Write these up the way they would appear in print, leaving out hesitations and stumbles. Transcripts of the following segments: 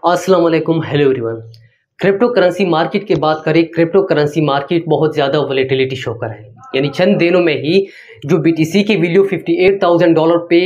अस्सलाम वालेकुम, hello everyone. Crypto currency market की बात करें, क्रिप्टो करेंसी मार्केट बहुत ज़्यादा वोलेटिलिटी शो कर है। यानी चंद दिनों में ही जो बीटीसी की वैल्यू $58,000 पे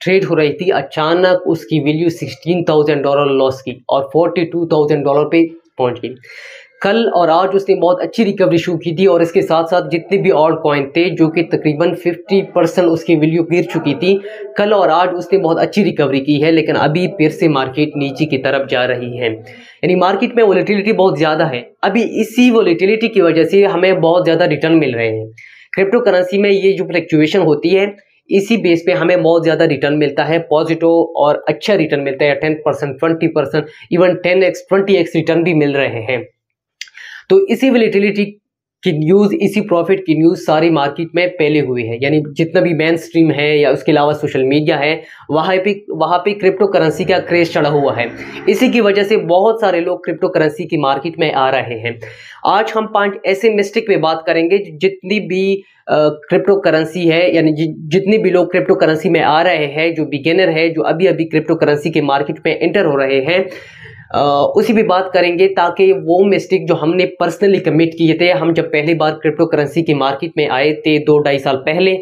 ट्रेड हो रही थी, अचानक उसकी वैल्यू $16,000 लॉस की और $42,000 पे पहुंच गई। कल और आज उसने बहुत अच्छी रिकवरी शुरू की थी और इसके साथ साथ जितने भी ऑल्ट कॉइन थे जो कि तकरीबन 50% उसकी वैल्यू गिर चुकी थी, कल और आज उसने बहुत अच्छी रिकवरी की है। लेकिन अभी फिर से मार्केट नीचे की तरफ जा रही है। यानी मार्केट में वोलेटिलिटी बहुत ज़्यादा है। अभी इसी वोलेटिलिटी की वजह से हमें बहुत ज़्यादा रिटर्न मिल रहे हैं। क्रिप्टो करेंसी में ये जो फ्लक्चुएशन होती है, इसी बेस पे हमें बहुत ज़्यादा रिटर्न मिलता है, पॉजिटिव और अच्छा रिटर्न मिलता है। 10%, 20%, इवन 10x 20x रिटर्न भी मिल रहे हैं। तो इसी वोलेटिलिटी की न्यूज़, इसी प्रॉफिट की न्यूज़ सारी मार्केट में फैले हुए है। यानी जितना भी मेन स्ट्रीम है या उसके अलावा सोशल मीडिया है, वहाँ पे क्रिप्टो करेंसी का क्रेज चढ़ा हुआ है। इसी की वजह से बहुत सारे लोग क्रिप्टो करेंसी की मार्केट में आ रहे हैं। आज हम 5 ऐसे मिस्टेक पे बात करेंगे। जितनी भी क्रिप्टो करेंसी है, यानी जितने भी लोग क्रिप्टो करेंसी में आ रहे हैं, जो बिगिनर है, जो अभी अभी क्रिप्टो करेंसी के मार्केट में एंटर हो रहे हैं, उसी भी बात करेंगे ताकि वो मिस्टेक जो हमने पर्सनली कमिट किए थे, हम जब पहली बार क्रिप्टो करेंसी की मार्केट में आए थे 2-2.5 साल पहले,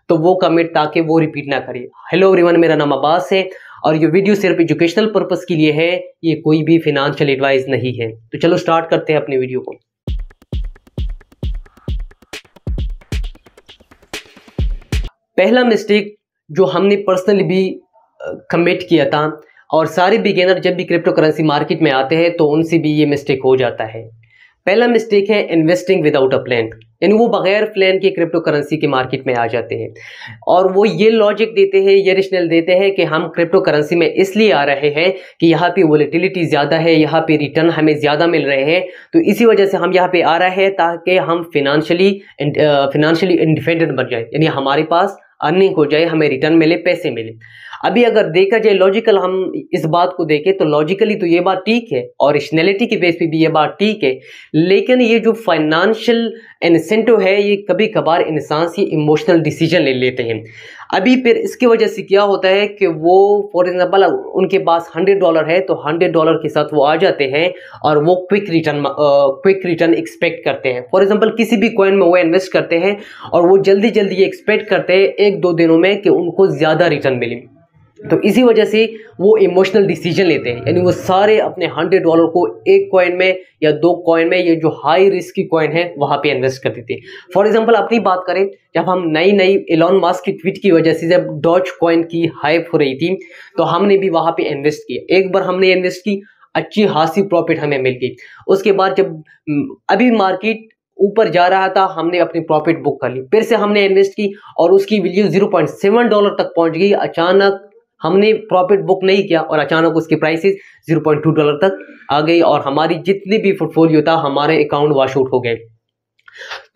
तो वो कमिट ताकि वो रिपीट ना करें। हेलो एवरीवन, मेरा नाम अब्बास है और ये वीडियो सिर्फ एजुकेशनल पर्पस के लिए है, ये कोई भी फिनेंशियल एडवाइस नहीं है। तो चलो स्टार्ट करते हैं अपनी वीडियो को। पहला मिस्टेक जो हमने पर्सनली भी कमिट किया था और सारे बिगिनर जब भी क्रिप्टो करेंसी मार्केट में आते हैं तो उनसे भी ये मिस्टेक हो जाता है। पहला मिस्टेक है इन्वेस्टिंग विदाउट अ प्लान। यानी वो बगैर प्लान के क्रिप्टो करेंसी के मार्केट में आ जाते हैं और वो ये लॉजिक देते हैं, ये रेशनल देते हैं कि हम क्रिप्टो करेंसी में इसलिए आ रहे हैं कि यहाँ पे वोलेटिलिटी ज़्यादा है, यहाँ पे रिटर्न हमें ज़्यादा मिल रहे हैं, तो इसी वजह से हम यहाँ पे आ रहे हैं ताकि हम फिनेंशियली इंडिपेंडेंट बन जाए। यानी हमारे पास अर्निंग हो जाए, हमें रिटर्न मिले, पैसे मिले। अभी अगर देखा जाए लॉजिकल, हम इस बात को देखें तो लॉजिकली तो ये बात ठीक है और रेशनैलिटी के बेस पे भी ये बात ठीक है। लेकिन ये जो फाइनेंशियल इंसेंटिव है, ये कभी कभार इंसान से इमोशनल डिसीजन ले लेते हैं। अभी फिर इसकी वजह से क्या होता है कि वो फॉर एग्जांपल उनके पास $100 है तो $100 के साथ वो आ जाते हैं और वो क्विक रिटर्न एक्सपेक्ट करते हैं। फॉर एग्जांपल किसी भी कॉइन में वो इन्वेस्ट करते हैं और वो जल्दी जल्दी ये एक्सपेक्ट करते हैं 1-2 दिनों में कि उनको ज़्यादा रिटर्न मिले। तो इसी वजह से वो इमोशनल डिसीजन लेते हैं। यानी वो सारे अपने $100 को एक कॉइन में या 2 कॉइन में, ये जो हाई रिस्क की कॉइन है, वहाँ पे इन्वेस्ट कर देते हैं। फॉर एग्जांपल अपनी बात करें, जब हम नई एलोन मस्क की ट्वीट की वजह से जब डॉज कॉइन की हाइप हो रही थी, तो हमने भी वहाँ पे इन्वेस्ट किया। एक बार हमने इन्वेस्ट की, अच्छी खासी प्रॉफिट हमें मिल गई। उसके बाद जब अभी मार्केट ऊपर जा रहा था, हमने अपनी प्रॉफिट बुक कर ली। फिर से हमने इन्वेस्ट की और उसकी वैल्यू $0.7 तक पहुँच गई। अचानक हमने प्रॉफिट बुक नहीं किया और अचानक उसकी प्राइसेस $0.2 तक आ गई और हमारी जितनी भी पोर्टफोलियो था, हमारे अकाउंट वॉश आउट हो गए।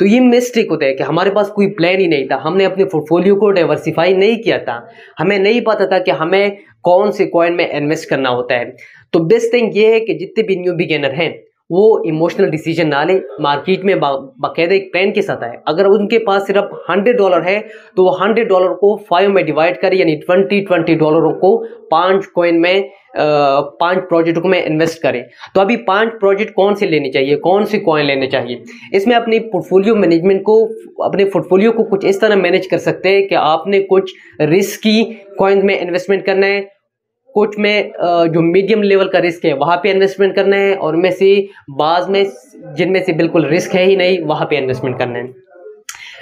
तो ये मिस्टेक होता है कि हमारे पास कोई प्लान ही नहीं था, हमने अपने पोर्टफोलियो को डाइवर्सिफाई नहीं किया था, हमें नहीं पता था कि हमें कौन से कॉइन में इन्वेस्ट करना होता है। तो बेस्ट थिंग ये है कि जितने भी न्यू बिगिनर हैं वो इमोशनल डिसीजन ना ले, मार्केट में बाकायदा एक प्लान के साथ आए। अगर उनके पास सिर्फ $100 है तो वो $100 को 5 में डिवाइड करे, यानी $20 को 5 कॉइन में 5 प्रोजेक्टों में इन्वेस्ट करें। तो अभी 5 प्रोजेक्ट कौन से लेने चाहिए, कौन से कॉइन लेने चाहिए, इसमें अपनी पोर्टफोलियो मैनेजमेंट को, अपने पोर्टफोलियो को कुछ इस तरह मैनेज कर सकते हैं कि आपने कुछ रिस्की कॉइन में इन्वेस्टमेंट करना है, कुछ में जो मीडियम लेवल का रिस्क है वहाँ पे इन्वेस्टमेंट करना है, और में से बाज में जिनमें से बिल्कुल रिस्क है ही नहीं, वहाँ पे इन्वेस्टमेंट करना है।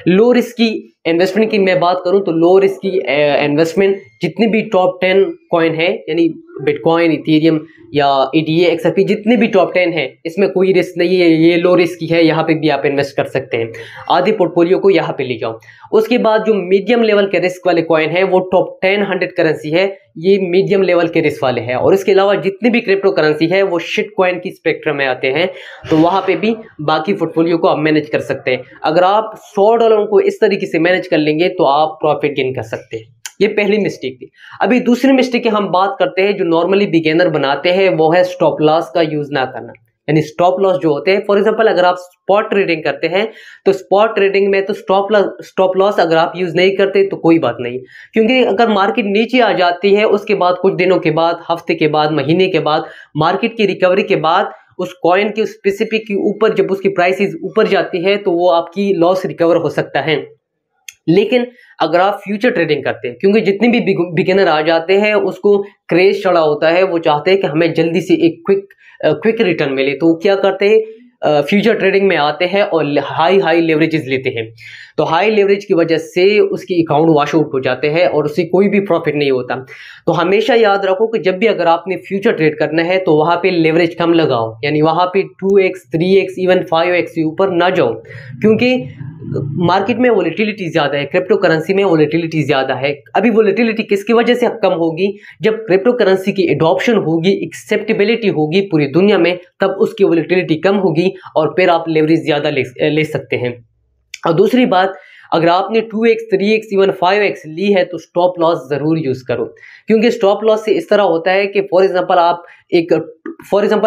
लो रिस्क की इन्वेस्टमेंट की मैं बात करूं तो लो रिस्क की इन्वेस्टमेंट जितने भी टॉप 10 कॉइन है, यानी बिटकॉइन, इथेरियम या ETH, XRP, जितने भी टॉप 10 है, इसमें कोई रिस्क नहीं है, ये लो रिस्क की है, यहाँ पे भी आप इन्वेस्ट कर सकते हैं। आधे पोर्टफोलियो को यहाँ पे ले जाओ। उसके बाद जो मीडियम लेवल के रिस्क वाले कॉइन है, वो टॉप 10 100 करेंसी है, ये मीडियम लेवल के रिस्क वाले हैं। और इसके अलावा जितनी भी क्रिप्टो करेंसी है वो शिट कॉइन की स्पेक्ट्रम में आते हैं, तो वहाँ पे भी बाकी पोर्टफोलियो को आप मैनेज कर सकते हैं। अगर आप $100 को इस तरीके से मैनेज कर लेंगे तो आप प्रॉफिट गेन कर सकते हैं। ये पहली मिस्टेक थी। अभी दूसरी मिस्टेक की हम बात करते हैं जो नॉर्मली बिगिनर बनाते हैं, वो है स्टॉप लॉस का यूज ना करना। यानी स्टॉप लॉस जो होते हैं, फॉर एग्जांपल अगर आप स्पॉट ट्रेडिंग करते हैं तो स्पॉट ट्रेडिंग में तो स्टॉप लॉस अगर आप यूज नहीं करते तो कोई बात नहीं, क्योंकि अगर मार्केट नीचे आ जाती है उसके बाद कुछ दिनों के बाद, हफ्ते के बाद, महीने के बाद, मार्केट की रिकवरी के बाद उस कॉइन के स्पेसिफिक के ऊपर जब उसकी प्राइसेस ऊपर जाती है तो वो आपकी लॉस रिकवर हो सकता है। लेकिन अगर आप फ्यूचर ट्रेडिंग करते हैं, क्योंकि जितने भी बिगिनर आ जाते हैं उसको क्रेज चढ़ा होता है, वो चाहते हैं कि हमें जल्दी से एक क्विक रिटर्न मिले, तो वो क्या करते हैं, फ्यूचर ट्रेडिंग में आते हैं और हाई लेवरेजेस लेते हैं। तो हाई लेवरेज की वजह से उसकी अकाउंट वॉश आउट हो जाते हैं और उससे कोई भी प्रॉफिट नहीं होता। तो हमेशा याद रखो कि जब भी अगर आपने फ्यूचर ट्रेड करना है तो वहां पे लेवरेज कम लगाओ, यानी वहां पे 2x 3x इवन 5x से ऊपर ना जाओ, क्योंकि मार्केट में वोलेटिलिटी ज्यादा है, क्रिप्टो करेंसी में वोलेटिलिटी ज्यादा है। अभी वोलेटिलिटी किसकी वजह से कम होगी, जब क्रिप्टो करेंसी की एडॉप्शन होगी, एक्सेप्टेबिलिटी होगी पूरी दुनिया में, तब उसकी वोलेटिलिटी कम होगी और फिर आप लेवरेज ज्यादा ले सकते हैं। और दूसरी बात, अगर आपने 2x 3x इवन 5x ली है तो स्टॉप लॉस जरूर यूज करो, क्योंकि स्टॉप लॉस से इस तरह होता है कि फॉर एग्जांपल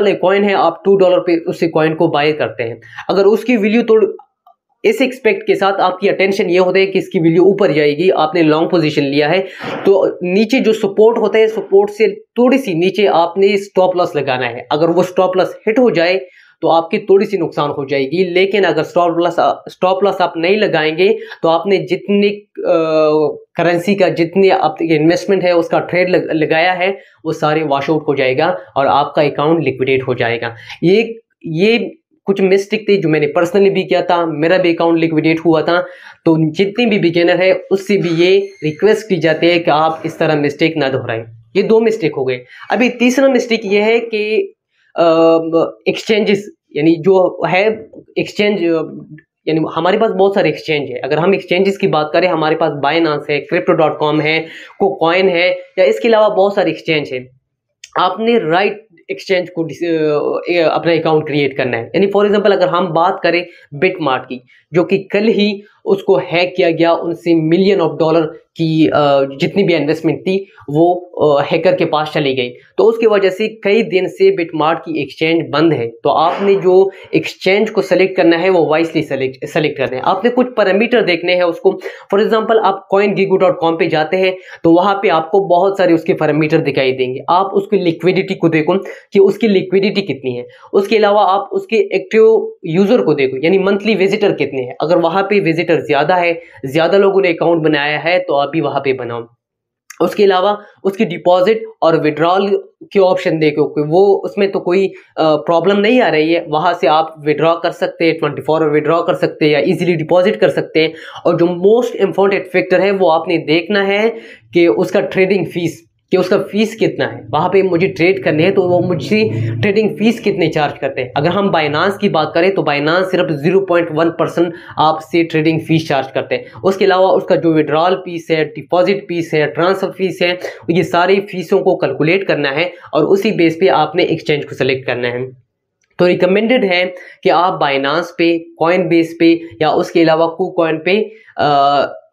एक कॉइन है, आप $2 पे उस कॉइन को बाय करते हैं, अगर उसकी वैल्यू तो इस एक्सपेक्ट के साथ आपकी अटेंशन ये होता है कि इसकी वैल्यू ऊपर जाएगी, आपने लॉन्ग पोजीशन लिया है, तो नीचे जो सपोर्ट होता है, सपोर्ट से थोड़ी सी नीचे आपने स्टॉप लॉस लगाना है। अगर वो स्टॉप लॉस हिट हो जाए तो आपकी थोड़ी सी नुकसान हो जाएगी, लेकिन अगर स्टॉप लॉस आप नहीं लगाएंगे तो आपने जितनी करेंसी का जितनी आपकी इन्वेस्टमेंट है उसका ट्रेड लगाया है वो सारे वॉश आउट हो जाएगा और आपका अकाउंट लिक्विडेट हो जाएगा। ये कुछ मिस्टेक थी जो मैंने पर्सनली भी किया था, मेरा भी अकाउंट लिक्विडेट हुआ था। तो जितने भी बिगिनर है उससे भी ये रिक्वेस्ट की जाती है कि आप इस तरह मिस्टेक ना दोहराएं। ये 2 मिस्टेक हो गए। अभी तीसरा मिस्टेक ये है कि एक्सचेंजेस, यानी जो है एक्सचेंज, यानी हमारे पास बहुत सारे एक्सचेंज है। अगर हम एक्सचेंजेस की बात करें, हमारे पास बाइनांस है, crypto.com है, KuCoin है, या इसके अलावा बहुत सारे एक्सचेंज है। आपने राइट एक्सचेंज को अपना अकाउंट क्रिएट करना है। यानी फॉर एग्जांपल अगर हम बात करें बिटमार्ट की, जो कि कल ही उसको हैक किया गया, उनसे $मिलियन की जितनी भी इन्वेस्टमेंट थी वो हैकर के पास चली गई, तो उसकी वजह से कई दिन से बिटमार्ट की एक्सचेंज बंद है। तो आपने जो एक्सचेंज को सेलेक्ट करना है वो वाइसली सेलेक्ट करना है। आपने कुछ पैरामीटर देखने हैं उसको। फॉर एग्जांपल आप coingecko.com पे जाते हैं तो वहां पे आपको बहुत सारे उसके पैरामीटर दिखाई देंगे। आप उसकी लिक्विडिटी को देखो कि उसकी लिक्विडिटी कितनी है। उसके अलावा आप उसके एक्टिव यूजर को देखो, यानी मंथली विजिटर कितने हैं। अगर वहां पे विजिटर ज्यादा है, ज्यादा लोगों ने अकाउंट बनाया है, तो आप भी वहां पे बनाओ। उसके अलावा उसकी डिपॉजिट और विड्रॉल के ऑप्शन देखो कि वो उसमें तो कोई प्रॉब्लम नहीं आ रही है, वहां से आप विड्रॉ कर सकते हैं, 24 आवर विड्रॉ कर सकते हैं या इजीली डिपॉजिट कर सकते हैं। और जो मोस्ट इंपॉर्टेंट फैक्टर है वो आपने देखना है कि उसका ट्रेडिंग फीस, कि उसका फीस कितना है। वहां पे मुझे ट्रेड करने हैं तो वो मुझसे ट्रेडिंग फीस कितने चार्ज करते हैं। अगर हम बाइनांस की बात करें तो बाइनांस सिर्फ 0.1% आपसे ट्रेडिंग फीस चार्ज करते हैं। उसके अलावा उसका जो विड्रॉल फीस है, डिपॉजिट फीस है, ट्रांसफर फीस है, ये सारी फीसों को कैलकुलेट करना है और उसी बेस पे आपने एक्सचेंज को सेलेक्ट करना है। तो रिकमेंडेड है कि आप बाइनांस पे, कॉइनबेस पे या उसके अलावा KuCoin पे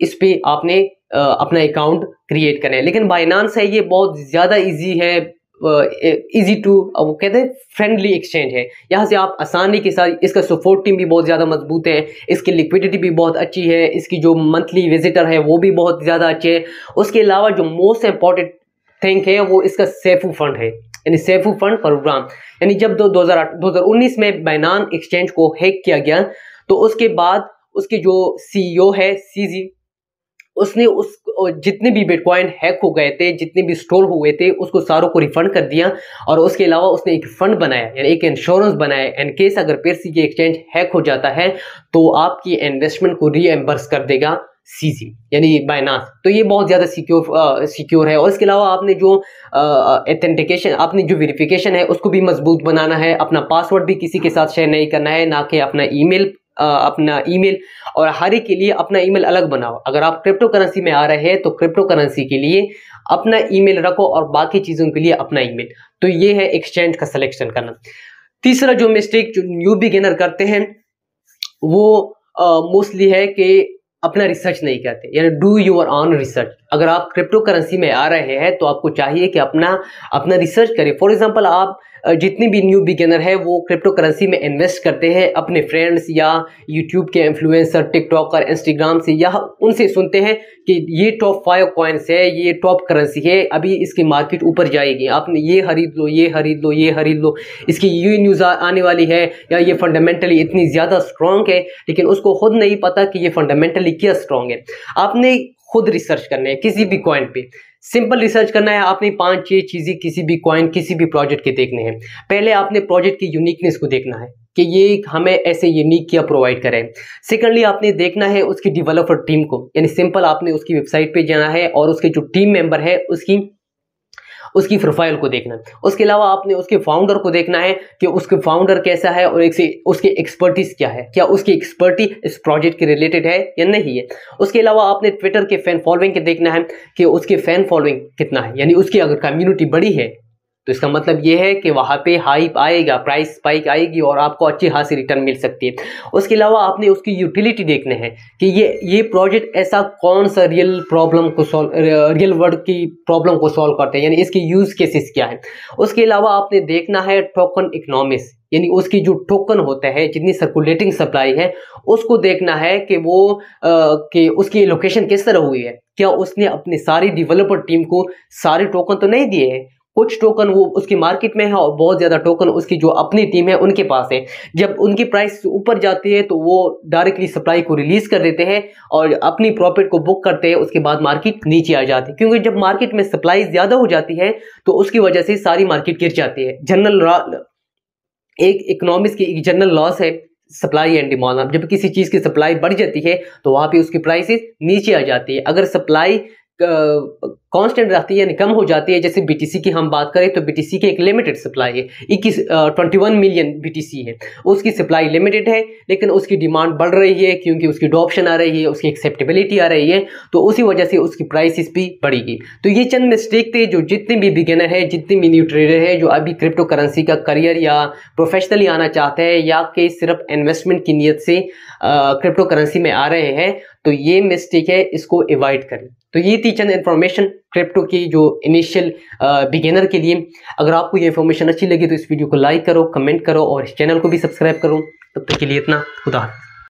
इस पे आपने अपना अकाउंट क्रिएट करें। लेकिन बाइनांस है ये बहुत ज़्यादा इजी है, इजी टू, वो कहते हैं फ्रेंडली एक्सचेंज है। यहाँ से आप आसानी के साथ, इसका सपोर्ट टीम भी बहुत ज़्यादा मजबूत है, इसकी लिक्विडिटी भी बहुत अच्छी है, इसकी जो मंथली विजिटर है वो भी बहुत ज़्यादा अच्छे है। उसके अलावा जो मोस्ट इंपॉर्टेंट थिंग है वो इसका सेफू फंड है, यानी सेफू फंड प्रोग्राम। यानी जब 2019 में बाइनांस एक्सचेंज को हैक किया गया तो उसके बाद उसके जो CEO है CZ, उसने उस जितने भी बिटकॉइन हैक हो गए थे, जितने भी स्टोर हुए थे, उसको सारों को रिफंड कर दिया। और उसके अलावा उसने एक फंड बनाया, यानी एक इंश्योरेंस बनाया, इन केस अगर फिर से ये एक्सचेंज हैक हो जाता है तो आपकी इन्वेस्टमेंट को रीएम्बर्स कर देगा CZ, यानी बाइनांस। तो ये बहुत ज़्यादा सिक्योर है। और इसके अलावा आपने जो ऑथेंटिकेशन, आपने जो वेरिफिकेशन है उसको भी मजबूत बनाना है। अपना पासवर्ड भी किसी के साथ शेयर नहीं करना है, ना कि अपना ईमेल और हर एक के लिए अपना ईमेल अलग बनाओ। अगर आप क्रिप्टो करेंसी में आ रहे हैं तो क्रिप्टो करेंसी के लिए अपना ईमेल रखो और बाकी चीज़ों के लिए अपना ईमेल। तो ये है एक्सचेंज का सिलेक्शन करना। तीसरा जो मिस्टेक जो न्यू बिगिनर करते हैं वो मोस्टली है कि अपना रिसर्च नहीं करते, यानी डू योर ऑन रिसर्च। अगर आप क्रिप्टो करेंसी में आ रहे हैं तो आपको चाहिए कि अपना रिसर्च करें। फॉर एग्जांपल, आप जितनी भी न्यू बिगिनर है वो क्रिप्टो करेंसी में इन्वेस्ट करते हैं अपने फ्रेंड्स या यूट्यूब के इन्फ्लुएंसर, टिकटॉकर, इंस्टाग्राम से, या उनसे सुनते हैं कि ये टॉप 5 कॉइन्स है, ये टॉप करेंसी है, अभी इसकी मार्केट ऊपर जाएगी, आपने ये खरीद लो, ये खरीद लो, ये खरीद लो, इसकी ये न्यूज़ आने वाली है, या ये फंडामेंटली इतनी ज़्यादा स्ट्रॉन्ग है, लेकिन उसको खुद नहीं पता कि ये फंडामेंटली क्या स्ट्रॉन्ग है। आपने खुद रिसर्च करना है किसी भी कॉइन पे, सिंपल रिसर्च करना है। आपने 5-6 चीज़ें किसी भी कॉइन, किसी भी प्रोजेक्ट के देखने हैं। पहले आपने प्रोजेक्ट की यूनिकनेस को देखना है कि ये हमें ऐसे यूनिक क्या प्रोवाइड करे। सेकंडली आपने देखना है उसकी डेवलपर टीम को, यानी सिंपल आपने उसकी वेबसाइट पे जाना है और उसके जो टीम मेंबर है उसकी प्रोफाइल को देखना है। उसके अलावा आपने उसके फाउंडर को देखना है कि उसके फाउंडर कैसा है और उसकी एक्सपर्टीज क्या है, क्या उसकी एक्सपर्टी इस प्रोजेक्ट के रिलेटेड है या नहीं है। उसके अलावा आपने ट्विटर के फैन फॉलोइंग के देखना है कि उसके फैन फॉलोइंग कितना है, यानी उसकी अगर कम्युनिटी बड़ी है तो इसका मतलब ये है कि वहाँ पे हाइप आएगा, प्राइस स्पाइक आएगी और आपको अच्छी खासी रिटर्न मिल सकती है। उसके अलावा आपने उसकी यूटिलिटी देखने हैं कि ये प्रोजेक्ट ऐसा कौन सा रियल वर्ल्ड की प्रॉब्लम को सॉल्व करते हैं, यानी इसकी यूज केसेस क्या है। उसके अलावा आपने देखना है टोकन इकोनॉमिक्स, यानी उसकी जो टोकन होता है, जितनी सर्कुलेटिंग सप्लाई है, उसको देखना है कि कि उसकी एलोकेशन किस तरह हुई है। क्या उसने अपनी सारी डेवलपर टीम को सारे टोकन तो नहीं दिए हैं, कुछ टोकन वो उसकी मार्केट में है और बहुत ज़्यादा टोकन उसकी जो अपनी टीम है उनके पास है। जब उनकी प्राइस ऊपर जाती है तो वो डायरेक्टली सप्लाई को रिलीज कर देते हैं और अपनी प्रॉफिट को बुक करते हैं। उसके बाद मार्केट नीचे आ जाती है, क्योंकि जब मार्केट में सप्लाई ज़्यादा हो जाती है तो उसकी वजह से सारी मार्केट गिर जाती है। एक इकोनॉमिक्स की एक जनरल लॉस है सप्लाई एंड डिमांड। जब किसी चीज़ की सप्लाई बढ़ जाती है तो वहाँ पे उसकी प्राइसेस नीचे आ जाती है। अगर सप्लाई कांस्टेंट रहती है यानी कम हो जाती है, जैसे बीटीसी की हम बात करें तो बीटीसी की एक लिमिटेड सप्लाई है, 21 मिलियन बीटीसी है, उसकी सप्लाई लिमिटेड है, लेकिन उसकी डिमांड बढ़ रही है क्योंकि उसकी अडॉप्शन आ रही है, उसकी एक्सेप्टेबिलिटी आ रही है, तो उसी वजह से उसकी प्राइसेस भी बढ़ेगी। तो ये चंद मिस्टेक थे जो जितने भी बिगिनर है, जितने भी न्यू ट्रेडर है जो अभी क्रिप्टो करेंसी का करियर या प्रोफेशनली आना चाहते हैं या कि सिर्फ इन्वेस्टमेंट की नीयत से क्रिप्टो करेंसी में आ रहे हैं, तो ये मिस्टेक है, इसको अवॉइड करें। तो ये थी चंद इन्फॉर्मेशन क्रिप्टो की जो इनिशियल बिगिनर के लिए। अगर आपको ये इन्फॉर्मेशन अच्छी लगी तो इस वीडियो को लाइक करो, कमेंट करो और इस चैनल को भी सब्सक्राइब करो। तब तक के लिए इतना, खुदा हाफ़िज़।